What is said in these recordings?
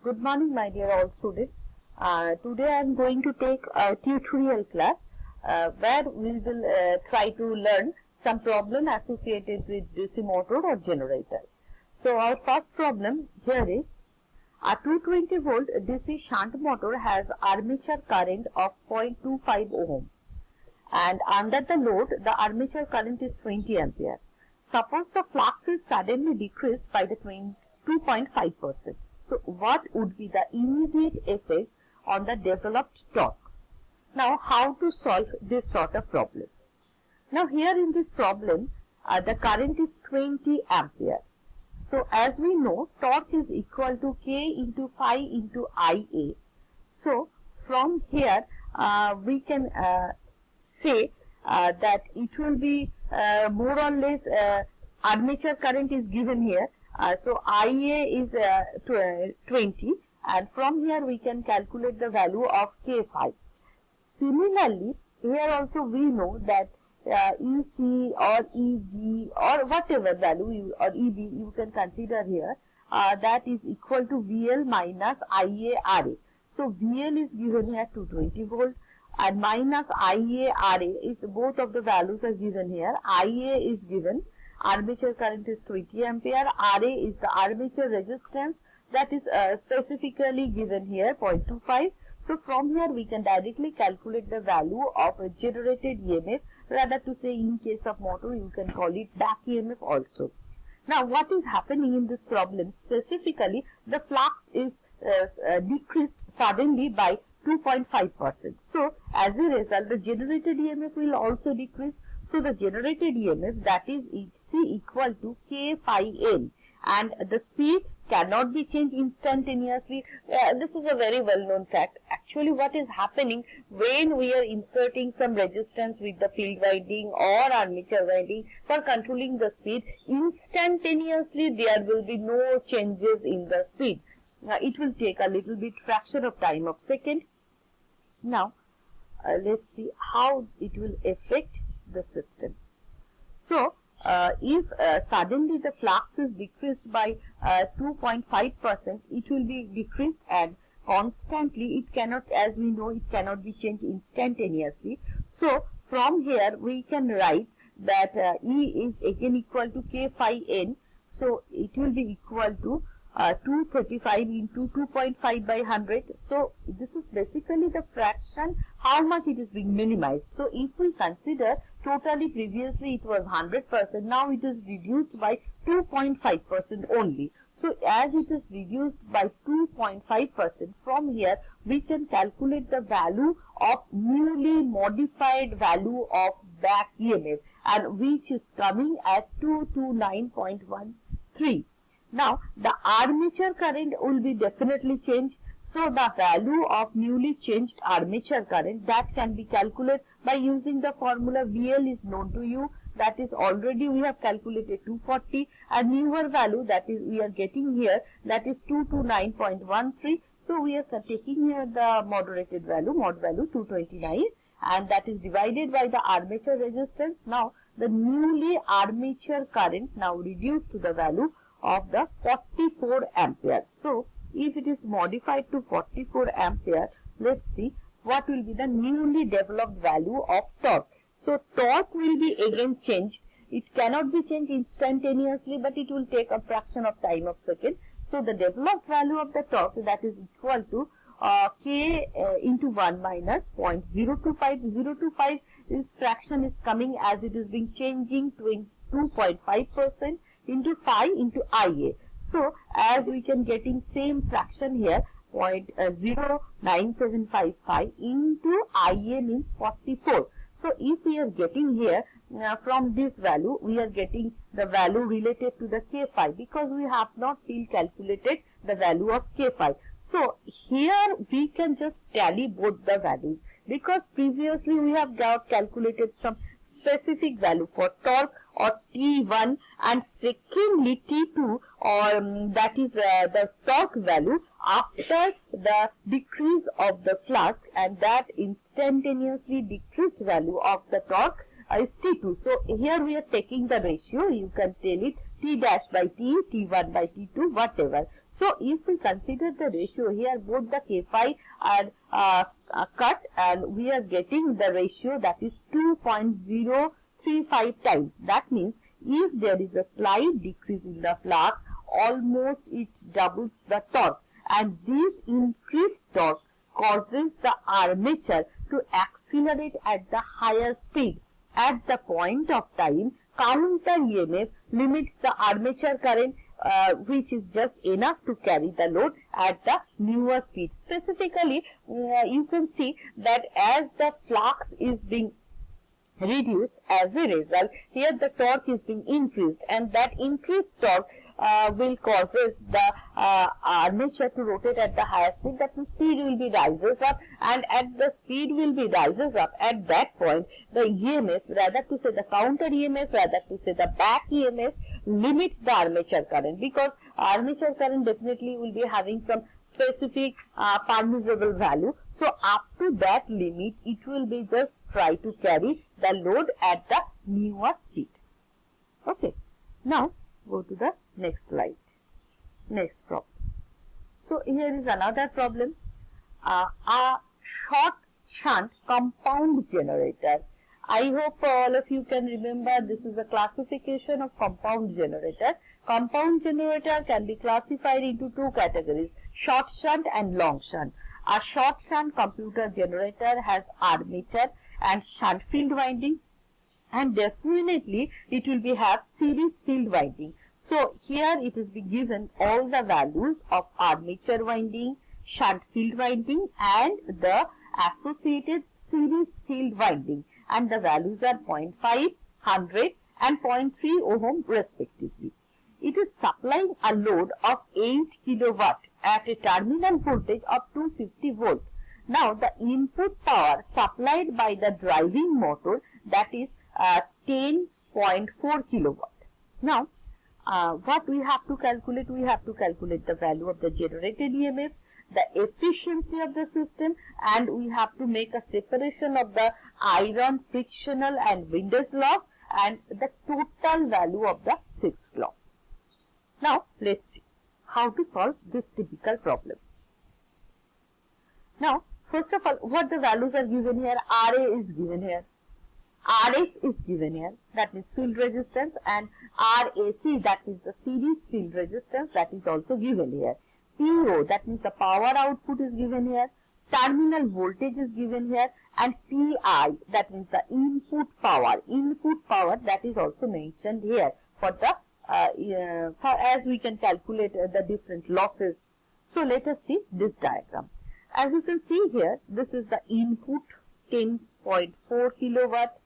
Good morning, my dear all students. Today I am going to take a tutorial class where we will try to learn some problem associated with DC motor or generator. So our first problem here is a 220 volt DC shunt motor has armature current of 0.25 ohm and under the load the armature current is 20 ampere. Suppose the flux is suddenly decreased by the 2.5%. So what would be the immediate effect on the developed torque? Now how to solve this sort of problem? Now here in this problem the current is 20 ampere. So as we know, torque is equal to K into phi into Ia. So from here we can say that it will be more or less armature current is given here. So Ia is 20 and from here we can calculate the value of K phi. Similarly, here also we know that EC or EG or whatever value or EB you can consider here that is equal to VL minus IA RA. So VL is given here 220 volt and minus IA RA is both of the values are given here. IA is given, armature current is 20 ampere, RA is the armature resistance that is specifically given here 0.25. So from here we can directly calculate the value of a generated EMF, rather to say in case of motor you can call it back EMF also. Now what is happening in this problem? Specifically the flux is decreased suddenly by 2.5%. So as a result the generated EMF will also decrease. So the generated EMF, that is C equal to K phi N, and the speed cannot be changed instantaneously. This is a very well known fact. Actually what is happening when we are inserting some resistance with the field winding or armature winding for controlling the speed, instantaneously there will be no changes in the speed. It will take a little bit fraction of time of second. Now let's see how it will affect the system. So if suddenly the flux is decreased by 2.5%, it will be decreased and constantly. It cannot, as we know, it cannot be changed instantaneously. So from here we can write that E is again equal to K phi N. So it will be equal to 235 into 2.5 by 100. So this is basically the fraction, how much it is being minimized. So if we consider totally previously it was 100%, now it is reduced by 2.5% only. So as it is reduced by 2.5%, from here we can calculate the value of newly modified value of back EMF, and which is coming at 229.13. Now the armature current will be definitely changed. So the value of newly changed armature current, that can be calculated by using the formula. VL is known to you, that is already we have calculated 240, and newer value that is we are getting here, that is 229.13. So we are taking here the moderated value, mod value 229, and that is divided by the armature resistance. Now the newly armature current now reduced to the value of the 44 ampere. So if it is modified to 44 ampere, let's see what will be the newly developed value of torque. So torque will be again changed. It cannot be changed instantaneously, but it will take a fraction of time of second. So the developed value of the torque, that is equal to K into 1 minus 0.025. 0.025 is fraction is coming as it is being changing to 2.5% into phi into Ia. So as we can getting same fraction here, 0.09755 into Ia means 44. So if we are getting here from this value, we are getting the value related to the K phi, because we have not still calculated the value of K phi. So here we can just tally both the values, because previously we have got calculated some specific value for torque or T1, and secondly T2, or that is the torque value after the decrease of the flux, and that instantaneously decreased value of the torque is T2. So here we are taking the ratio, you can tell it T dash by T, T1 by T2, whatever. So if we consider the ratio here, both the K phi are cut, and we are getting the ratio that is 2.035 times. That means if there is a slight decrease in the flux, almost it doubles the torque, and this increased torque causes the armature to accelerate at the higher speed. At the point of time, counter EMF limits the armature current, which is just enough to carry the load at the newer speed. Specifically, you can see that as the flux is being reduced, as a result, here the torque is being increased, and that increased torque will causes the armature to rotate at the higher speed. That means speed will be rises up, and at the speed will be rises up, at that point the EMF, rather to say the counter EMF, rather to say the back EMF, limits the armature current, because armature current definitely will be having some specific permissible value. So up to that limit, it will be just try to carry the load at the newer speed. Okay. Now go to the next slide. Next problem. So here is another problem. A short shunt compound generator. I hope all of you can remember this is a classification of compound generator. Compound generator can be classified into two categories, short shunt and long shunt. A short shunt computer generator has armature and shunt field winding, and definitely it will be have series field winding. So here it is be given all the values of armature winding, shunt field winding, and the associated series field winding, and the values are 0.5, 100 and 0.3 ohm respectively. It is supplying a load of 8 kilowatt at a terminal voltage of 250 volt. Now the input power supplied by the driving motor, that is 10.4 kilowatt. Now what we have to calculate? We have to calculate the value of the generated EMF, the efficiency of the system, and we have to make a separation of the iron frictional and windage loss and the total value of the fixed loss. Now let's see how to solve this typical problem. Now first of all, what the values are given here? RA is given here, RF is given here, that means field resistance, and RAC, that is the series field resistance, that is also given here. PO, that means the power output, is given here. Terminal voltage is given here, and PI, that means the input power. Input power, that is also mentioned here for the as we can calculate the different losses. So let us see this diagram. As you can see here, this is the input 10.4 kilowatt.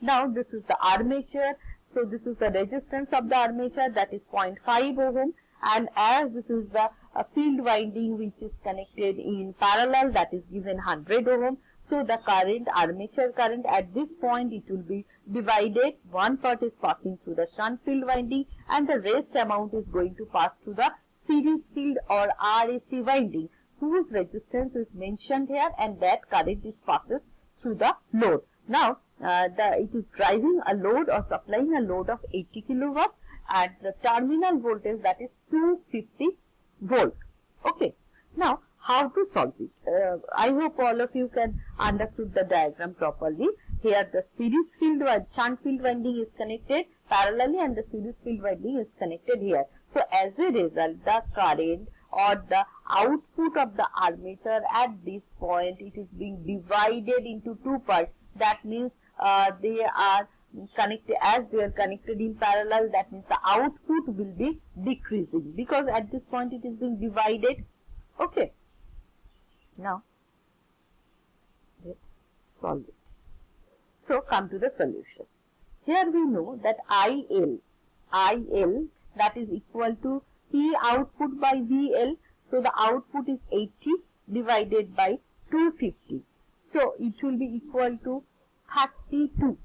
Now this is the armature. So this is the resistance of the armature, that is 0.5 ohm, and as this is the field winding which is connected in parallel, that is given 100 ohm. So the current, armature current, at this point it will be divided. One part is passing through the shunt field winding, and the rest amount is going to pass through the series field or RAC winding, whose resistance is mentioned here, and that current is passes through the load. Now it is driving a load or supplying a load of 80 kilowatt at the terminal voltage, that is 250 volt. Okay. Now how to solve it? I hope all of you can understood the diagram properly. Here the series field shunt field winding is connected parallelly, and the series field winding is connected here. So as a result, the current or the output of the armature at this point, it is being divided into two parts. That means they are connected, as they are connected in parallel, that means the output will be decreasing, because at this point it is being divided. Okay. Now let's solve it. So come to the solution. Here we know that IL that is equal to P output by VL. So the output is 80 divided by 250. So it will be equal to 32.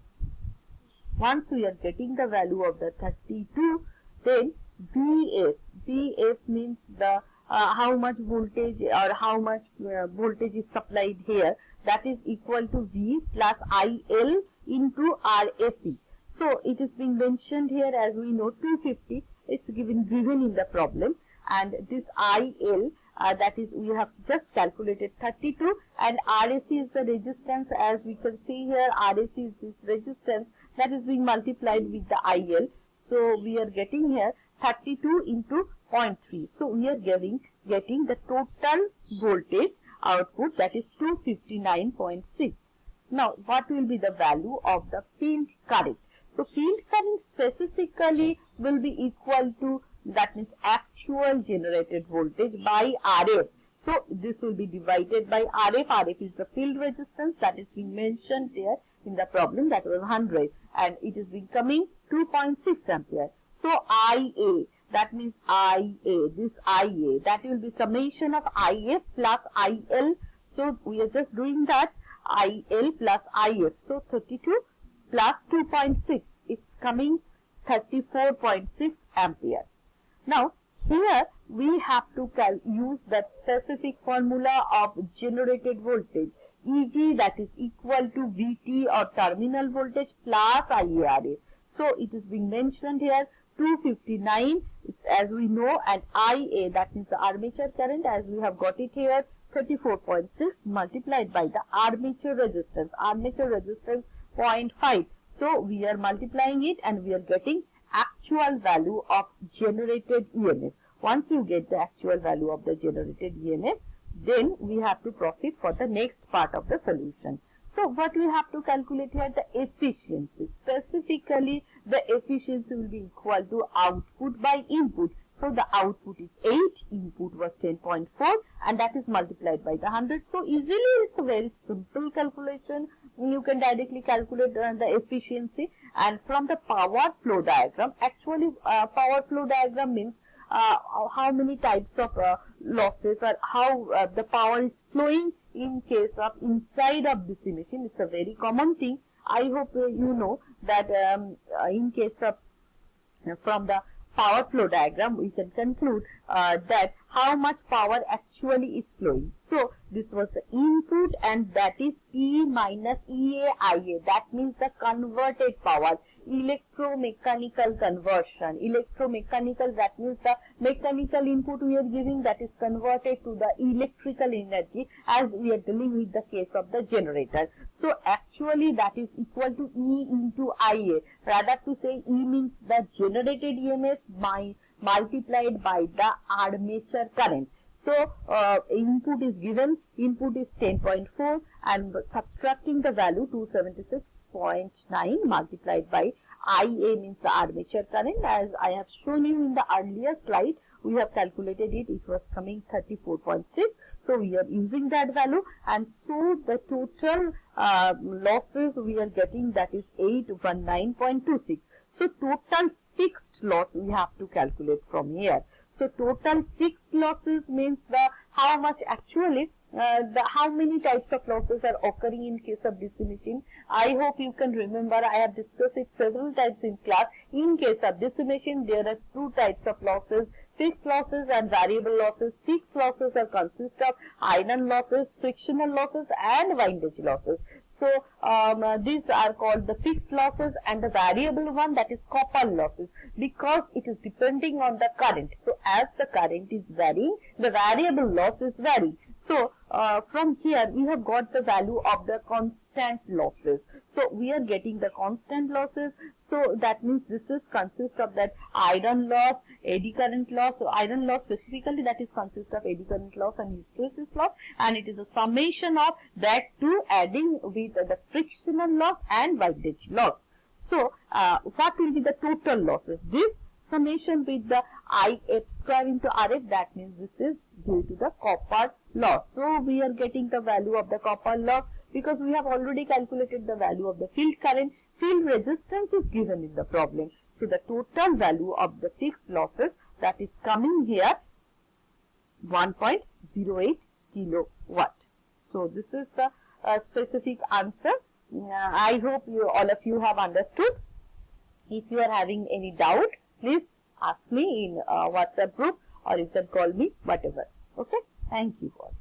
Once we are getting the value of the 32, then VF means the how much voltage or how much voltage is supplied here, that is equal to V plus IL into RAC. So it is being mentioned here, as we know, 250, it's given in the problem, and this IL, that is we have just calculated 32, and RAC is the resistance. As we can see here, RAC is this resistance that is being multiplied with the IL. So we are getting here 32 into 0.3. So we are getting the total voltage output, that is 259.6. Now what will be the value of the field current? So field current specifically will be equal to, that means actual generated voltage by RF. So this will be divided by RF. RF is the field resistance that is being mentioned here in the problem, that was 100, and it is becoming 2.6 ampere. So IA, that means IA, this IA, that will be summation of IF plus IL. So we are just doing that, IL plus IF. So 32 plus 2.6, it's coming 34.6 ampere. Now here we have to use that specific formula of generated voltage, EG, that is equal to VT or terminal voltage plus IARA. So it is being mentioned here 259, it's as we know, and IA, that means the armature current, as we have got it here, 34.6 multiplied by the armature resistance 0.5. So we are multiplying it and we are getting actual value of generated EMF. Once you get the actual value of the generated EMF, then we have to proceed for the next part of the solution. So what we have to calculate here, the efficiency. Specifically, the efficiency will be equal to output by input. So the output is 8, input was 10.4, and that is multiplied by the 100. So easily, it's a very simple calculation. You can directly calculate the efficiency. And from the power flow diagram, actually power flow diagram means how many types of losses, or how the power is flowing in case of inside of DC machine. It's a very common thing. I hope you know that in case of from the power flow diagram, we can conclude that how much power actually is flowing. So this was the input, and that is P minus EA IA. That means the converted power, electromechanical conversion. Electromechanical, that means the mechanical input we are giving, that is converted to the electrical energy, as we are dealing with the case of the generator. So actually that is equal to E into IA. Rather to say, E means the generated EMF multiplied by the armature current. So input is given, input is 10.4, and subtracting the value 276.9 multiplied by IA means the armature current. As I have shown you in the earlier slide, we have calculated it, it was coming 34.6. So we are using that value, and so the total losses we are getting, that is 819.26. So total fixed loss we have to calculate from here. So total fixed losses means the how much actually how many types of losses are occurring in case of DC machine. I hope you can remember, I have discussed it several times in class. In case of DC machine, there are two types of losses, fixed losses and variable losses. Fixed losses are consist of iron losses, frictional losses, and windage losses. So these are called the fixed losses, and the variable one, that is copper losses, because it is depending on the current. So as the current is varying, the variable loss is varying. So from here we have got the value of the constant losses. So we are getting the constant losses. So that means this is consist of that iron loss, eddy current loss. So iron loss specifically, that is consist of eddy current loss and hysteresis loss, and it is a summation of that two adding with the frictional loss and windage loss. So what will be the total losses? This summation with the IF square into RF, that means this is due to the copper loss. So we are getting the value of the copper loss because we have already calculated the value of the field current. Field resistance is given in the problem. So the total value of the fixed losses, that is coming here 1.08 kilowatt. So this is the specific answer. I hope all of you have understood. If you are having any doubt, please ask me in WhatsApp group, or you can call me, whatever. Okay. Thank you all.